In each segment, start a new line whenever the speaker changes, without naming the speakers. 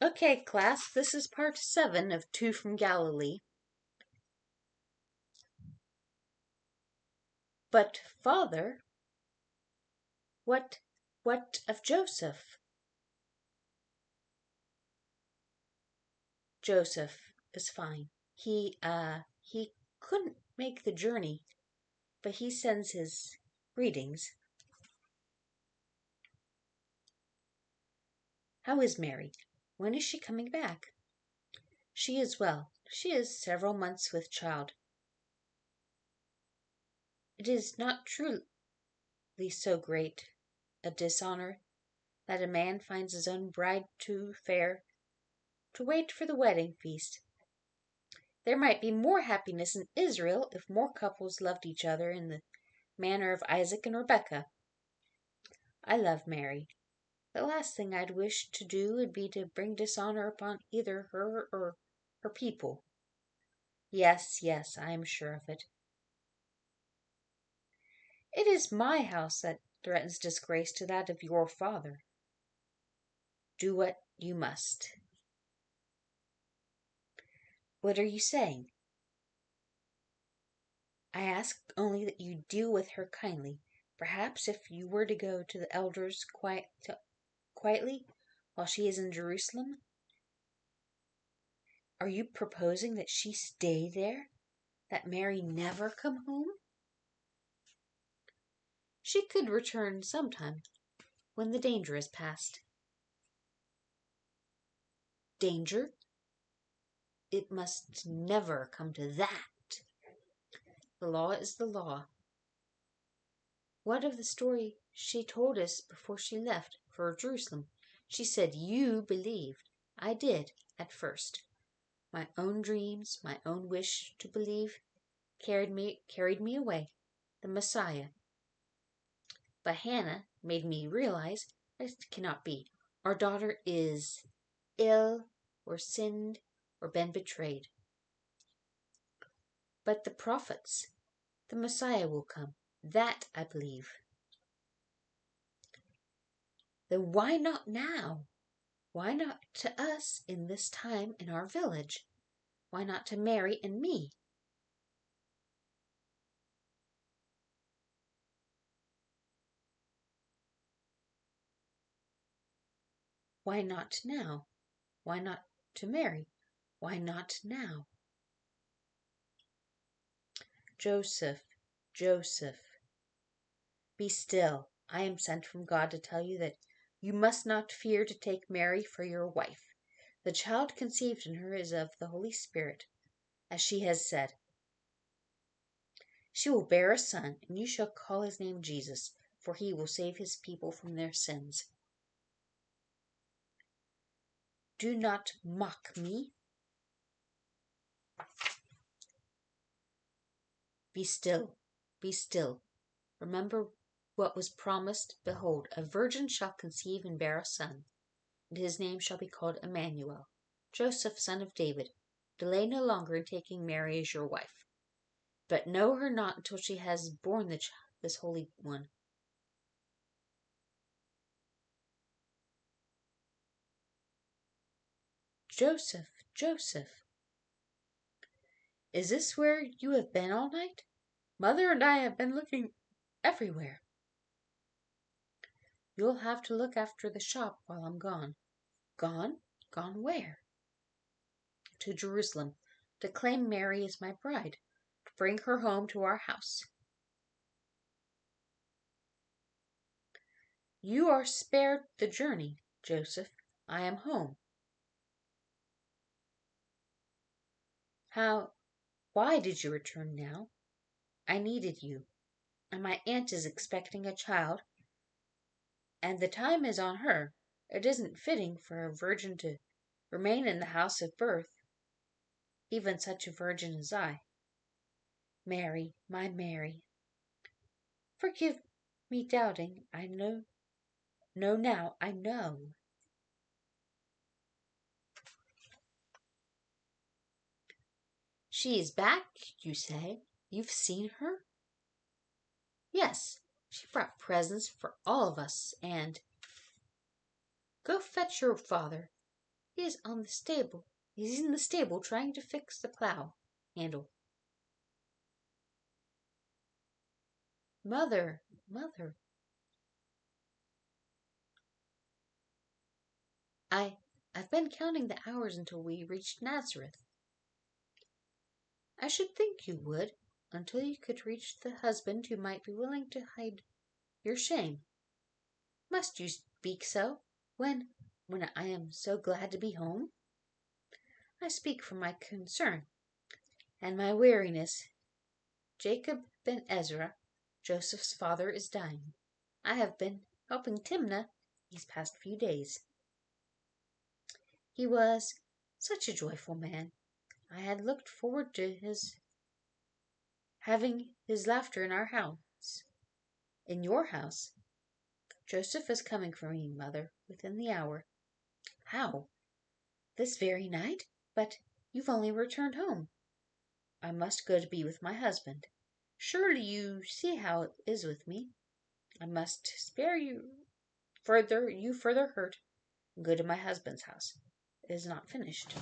Okay, class, this is part 7 of 2 from Galilee. But, Father, what, what of Joseph? Joseph is fine. He couldn't make the journey, but he sends his greetings. How is Mary? When is she coming back? She is well. She is several months with child. It is not truly so great a dishonor that a man finds his own bride too fair to wait for the wedding feast. There might be more happiness in Israel if more couples loved each other in the manner of Isaac and Rebekah. I love Mary. The last thing I'd wish to do would be to bring dishonor upon either her or her people. Yes, yes, I am sure of it. It is my house that threatens disgrace to that of your father. Do what you must. What are you saying? I ask only that you deal with her kindly. Perhaps if you were to go to the elders quietly while she is in Jerusalem. Are you proposing that she stay there? That Mary never come home? She could return sometime, when the danger is past. Danger? It must never come to that. The law is the law. What of the story she told us before she left for Jerusalem? She said you believed. I did, at first. My own dreams, my own wish to believe, carried me away. The Messiah. But Hannah made me realize that it cannot be. Our daughter is ill, or sinned, or been betrayed. But the prophets, the Messiah will come. That I believe. Then why not now? Why not to us in this time in our village? Why not to Mary and me? Why not now? Why not to Mary? Why not now? Joseph, Joseph, be still. I am sent from God to tell you that you must not fear to take Mary for your wife. The child conceived in her is of the Holy Spirit, as she has said. She will bear a son, and you shall call his name Jesus, for he will save his people from their sins. Do not mock me. Be still, be still. Remember what was promised. Behold, a virgin shall conceive and bear a son, and his name shall be called Emmanuel. Joseph, son of David, delay no longer in taking Mary as your wife, but know her not until she has borne this Holy One. Joseph, Joseph, is this where you have been all night? Mother and I have been looking everywhere. You'll have to look after the shop while I'm gone. Gone? Gone where? To Jerusalem, to claim Mary as my bride, to bring her home to our house. You are spared the journey, Joseph. I am home. Why did you return now? I needed you, and my aunt is expecting a child, and the time is on her. It isn't fitting for a virgin to remain in the house of birth, even such a virgin as I. Mary, my Mary. Forgive me doubting. I know now, I know. She is back, you say? You've seen her? Yes, she brought presents for all of us, and go fetch your father. He is on the stable. He's in the stable trying to fix the plow handle. Mother, mother, I I've been counting the hours until we reached Nazareth. I should think you would, until you could reach the husband who might be willing to hide your shame. Must you speak so, when I am so glad to be home? I speak from my concern and my weariness. Jacob ben Ezra, Joseph's father, is dying. I have been helping Timnah these past few days. He was such a joyful man. I had looked forward to his having his laughter in our house. In your house. Joseph is coming for me, mother, within the hour. How? This very night? But you've only returned home. I must go to be with my husband. Surely you see how it is with me. I must spare you further hurt, and go to my husband's house. It is not finished.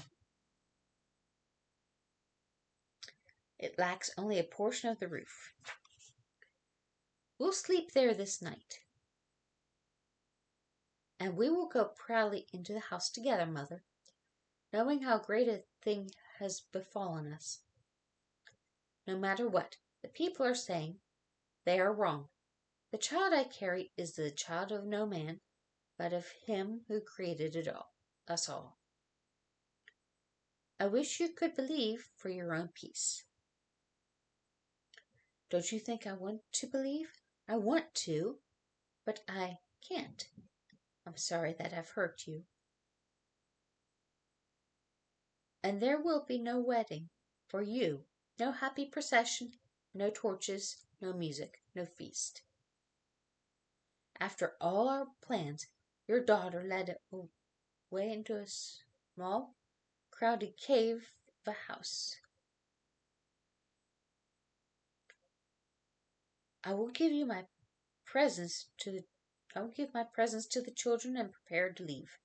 It lacks only a portion of the roof. We'll sleep there this night, and we will go proudly into the house together, mother, knowing how great a thing has befallen us. No matter what the people are saying, they are wrong. The child I carry is the child of no man, but of him who created us all. I wish you could believe for your own peace. Don't you think I want to believe? I want to, but I can't. I'm sorry that I've hurt you. And there will be no wedding for you, no happy procession, no torches, no music, no feast. After all our plans, your daughter led away into a small, crowded cave of a house. I will give my presents to the children and prepare to leave.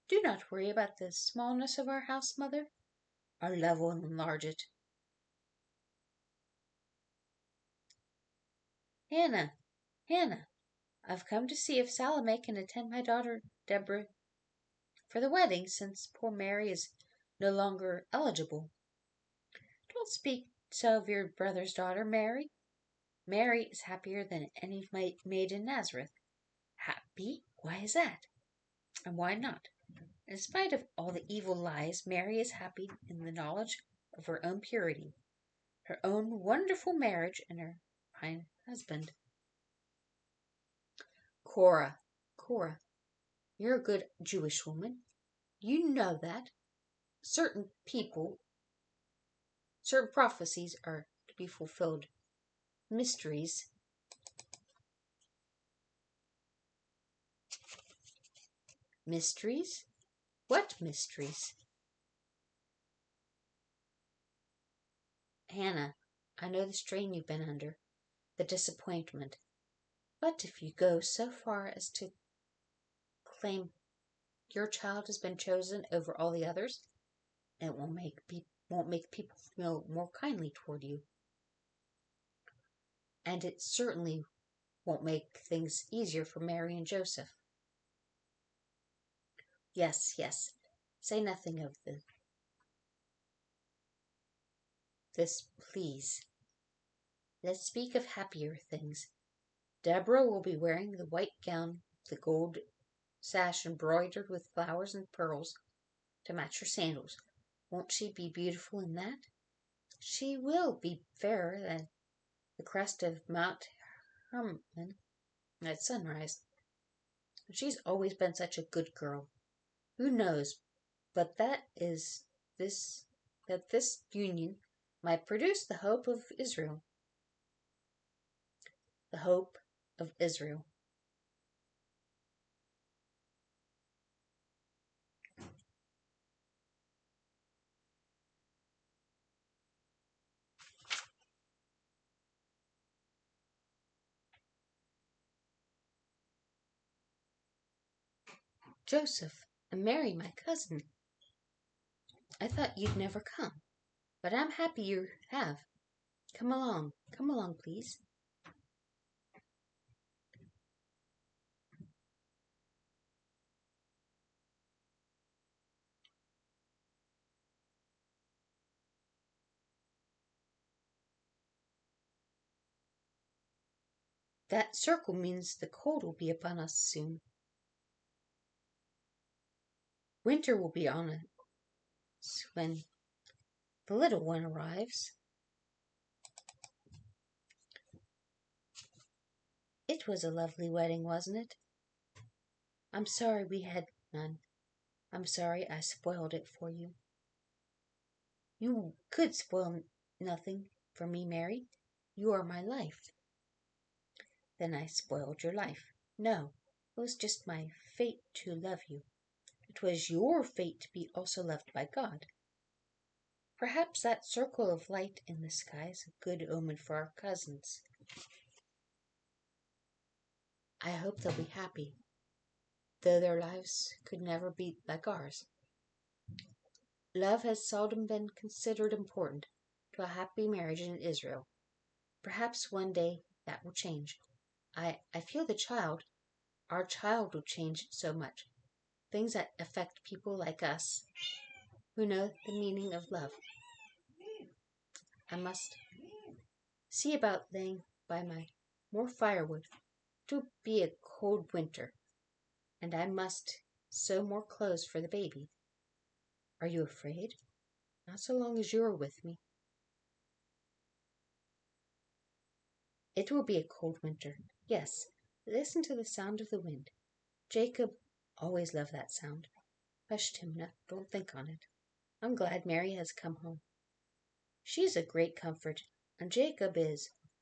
Do not worry about the smallness of our house, mother. Our love will enlarge it. Hannah, Hannah, I've come to see if Salome can attend my daughter Deborah for the wedding, since poor Mary is no longer eligible. Don't speak so of your brother's daughter, Mary. Mary is happier than any maid in Nazareth. Happy? Why is that? And why not? In spite of all the evil lies, Mary is happy in the knowledge of her own purity, her own wonderful marriage, and her fine husband. Cora, you're a good Jewish woman. You know that certain prophecies are to be fulfilled. Mysteries. Mysteries? What mysteries? Hannah, I know the strain you've been under, the disappointment. But if you go so far as to claim your child has been chosen over all the others, it won't make people feel more kindly toward you. And it certainly won't make things easier for Mary and Joseph. Yes, say nothing of this, please. Let's speak of happier things. Deborah will be wearing the white gown, the gold sash embroidered with flowers and pearls to match her sandals. Won't she be beautiful in that? She will be fairer than the crest of Mount Hermon at sunrise. She's always been such a good girl. Who knows but this union might produce the hope of Israel. The hope of Israel. Joseph and Mary, my cousin. I thought you'd never come, but I'm happy you have. Come along, please. That circle means the cold will be upon us soon. Winter will be on us when the little one arrives. It was a lovely wedding, wasn't it? I'm sorry we had none. I'm sorry I spoiled it for you. You could spoil nothing for me, Mary. You are my life. Then I spoiled your life. No, it was just my fate to love you. It was your fate to be also loved by God. Perhaps that circle of light in the sky is a good omen for our cousins. I hope they'll be happy, though their lives could never be like ours. Love has seldom been considered important to a happy marriage in Israel. Perhaps one day that will change. I feel our child will change so much. Things that affect people like us who know the meaning of love. I must see about laying by my more firewood. It will be a cold winter, and I must sew more clothes for the baby. Are you afraid? Not so long as you are with me. It will be a cold winter. Yes, listen to the sound of the wind. Jacob always loved that sound. Hush, Timna, don't think on it. I'm glad Mary has come home. She's a great comfort, and Jacob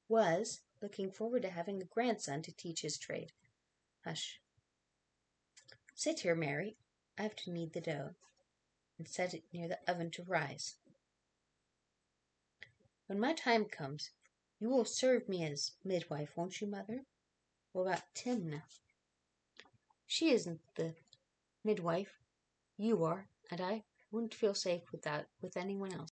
was looking forward to having a grandson to teach his trade. Hush. Sit here, Mary. I have to knead the dough and set it near the oven to rise. When my time comes, you will serve me as midwife, won't you, Mother? What about Timna? She isn't the midwife. You are, and I wouldn't feel safe with anyone else.